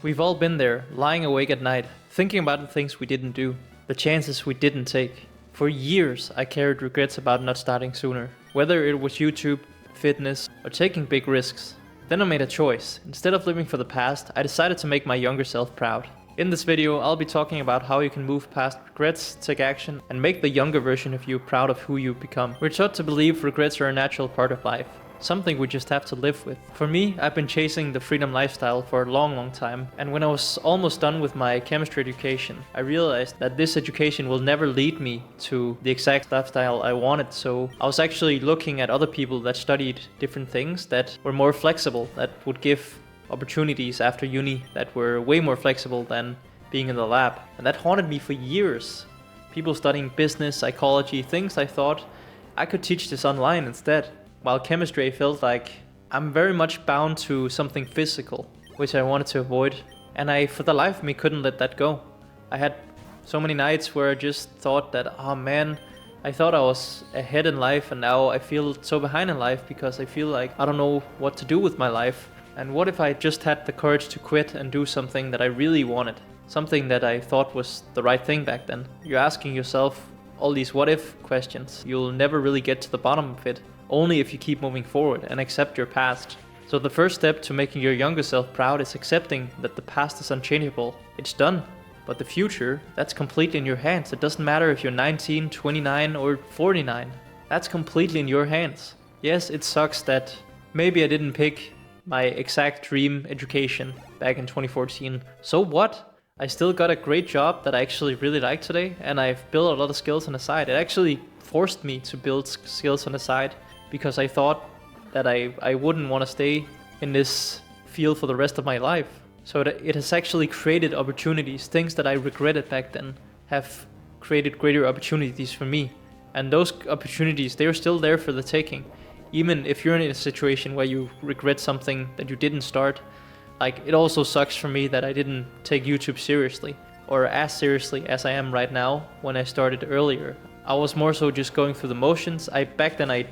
We've all been there, lying awake at night, thinking about the things we didn't do, the chances we didn't take. For years, I carried regrets about not starting sooner, whether it was YouTube, fitness, or taking big risks. Then I made a choice. Instead of living for the past, I decided to make my younger self proud. In this video, I'll be talking about how you can move past regrets, take action, and make the younger version of you proud of who you've become. We're taught to believe regrets are a natural part of life, something we just have to live with. For me, I've been chasing the freedom lifestyle for a long time, and when I was almost done with my chemistry education, I realized that this education will never lead me to the exact lifestyle I wanted, so I was actually looking at other people that studied different things that were more flexible, that would give opportunities after uni that were way more flexible than being in the lab. And that haunted me for years. People studying business, psychology, things I thought I could teach this online instead. While chemistry felt like I'm very much bound to something physical, which I wanted to avoid. And I, for the life of me, couldn't let that go. I had so many nights where I just thought that, oh man, I thought I was ahead in life and now I feel so behind in life because I feel like I don't know what to do with my life. And what if I just had the courage to quit and do something that I really wanted? Something that I thought was the right thing back then. You're asking yourself all these what if questions. You'll never really get to the bottom of it, only if you keep moving forward and accept your past. So the first step to making your younger self proud is accepting that the past is unchangeable. It's done. But the future, that's completely in your hands. It doesn't matter if you're 19, 29 or 49. That's completely in your hands. Yes, it sucks that maybe I didn't pick my exact dream education back in 2014. So what? I still got a great job that I actually really like today, and I've built a lot of skills on the side. It actually forced me to build skills on the side because I thought that I wouldn't want to stay in this field for the rest of my life. So it has actually created opportunities. Things that I regretted back then have created greater opportunities for me. And those opportunities, they're still there for the taking. Even if you're in a situation where you regret something that you didn't start, like it also sucks for me that I didn't take YouTube seriously, or as seriously as I am right now when I started earlier. I was more so just going through the motions. Back then I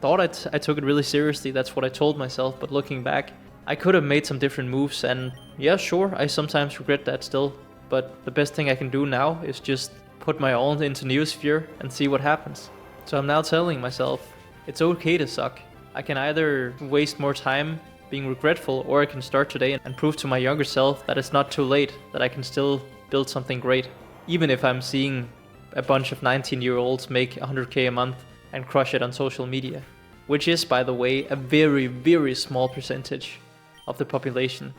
thought I took it really seriously, that's what I told myself, but looking back, I could have made some different moves, and yeah, sure, I sometimes regret that still, but the best thing I can do now is just put my all into Neosphere and see what happens. So I'm now telling myself, it's okay to suck. I can either waste more time being regretful, or I can start today and prove to my younger self that it's not too late, that I can still build something great. Even if I'm seeing a bunch of 19-year-olds make 100k a month and crush it on social media. Which is, by the way, a very small percentage of the population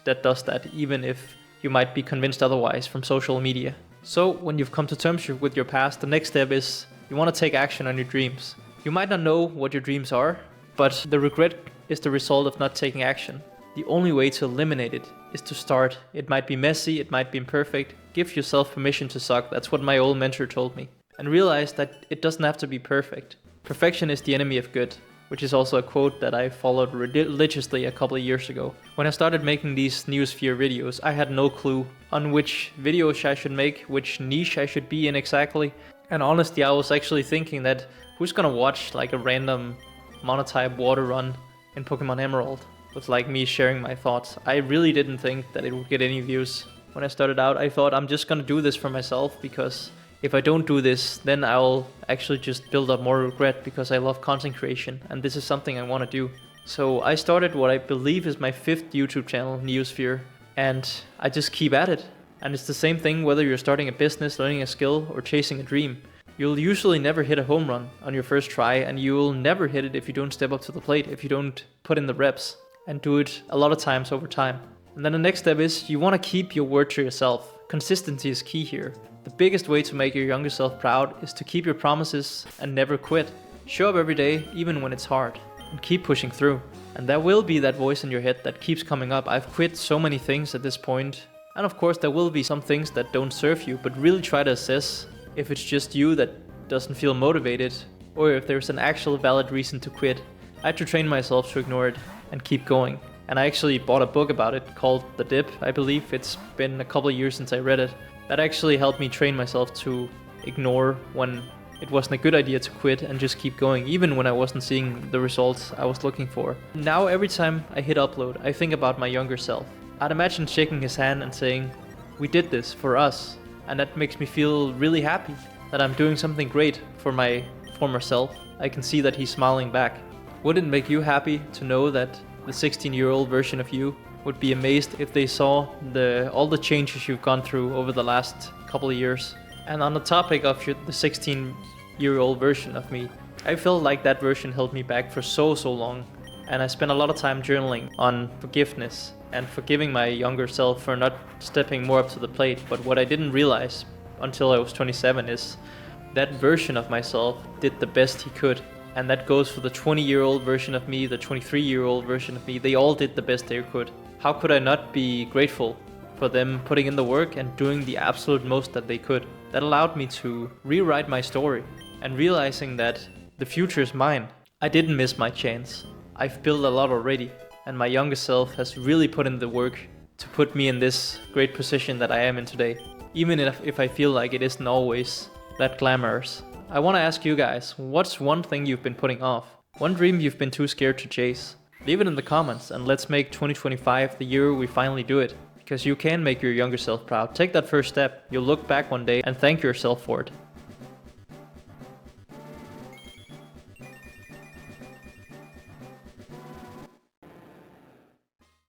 that does that, even if you might be convinced otherwise from social media. So when you've come to terms with your past, the next step is you want to take action on your dreams. You might not know what your dreams are, but the regret is the result of not taking action. The only way to eliminate it is to start. It might be messy, it might be imperfect. Give yourself permission to suck. That's what my old mentor told me. And realize that it doesn't have to be perfect. Perfection is the enemy of good, which is also a quote that I followed religiously a couple of years ago. When I started making these Neosphere videos, I had no clue on which videos I should make, which niche I should be in exactly. And honestly, I was actually thinking that who's gonna watch like a random monotype water run in Pokemon Emerald with like me sharing my thoughts? I really didn't think that it would get any views. When I started out, I thought I'm just gonna do this for myself, because if I don't do this, then I'll actually just build up more regret, because I love content creation and this is something I want to do. So I started what I believe is my 5th YouTube channel, Neosphere, and I just keep at it. And it's the same thing whether you're starting a business, learning a skill, or chasing a dream. You'll usually never hit a home run on your first try, and you'll never hit it if you don't step up to the plate, if you don't put in the reps and do it a lot of times over time. And then the next step is you want to keep your word to yourself. Consistency is key here. The biggest way to make your younger self proud is to keep your promises and never quit. Show up every day, even when it's hard, and keep pushing through. And there will be that voice in your head that keeps coming up. I've quit so many things at this point. And of course there will be some things that don't serve you, but really try to assess if it's just you that doesn't feel motivated, or if there's an actual valid reason to quit. I had to train myself to ignore it and keep going. And I actually bought a book about it called The Dip, I believe. It's been a couple of years since I read it. That actually helped me train myself to ignore when it wasn't a good idea to quit and just keep going, even when I wasn't seeing the results I was looking for. Now every time I hit upload, I think about my younger self. I'd imagine shaking his hand and saying, "We did this for us." And that makes me feel really happy that I'm doing something great for my former self. I can see that he's smiling back. Would it make you happy to know that the 16-year-old version of you would be amazed if they saw all the changes you've gone through over the last couple of years? And on the topic of the 16-year-old version of me, I felt like that version held me back for so long. And I spent a lot of time journaling on forgiveness and forgiving my younger self for not stepping more up to the plate. But what I didn't realize until I was 27 is that version of myself did the best he could. And that goes for the 20-year-old version of me, the 23-year-old version of me. They all did the best they could. How could I not be grateful for them putting in the work and doing the absolute most that they could? That allowed me to rewrite my story and realizing that the future is mine. I didn't miss my chance. I've built a lot already, and my younger self has really put in the work to put me in this great position that I am in today, even if I feel like it isn't always that glamorous. I want to ask you guys, what's one thing you've been putting off? One dream you've been too scared to chase? Leave it in the comments and let's make 2025 the year we finally do it. Because you can make your younger self proud. Take that first step. You'll look back one day and thank yourself for it.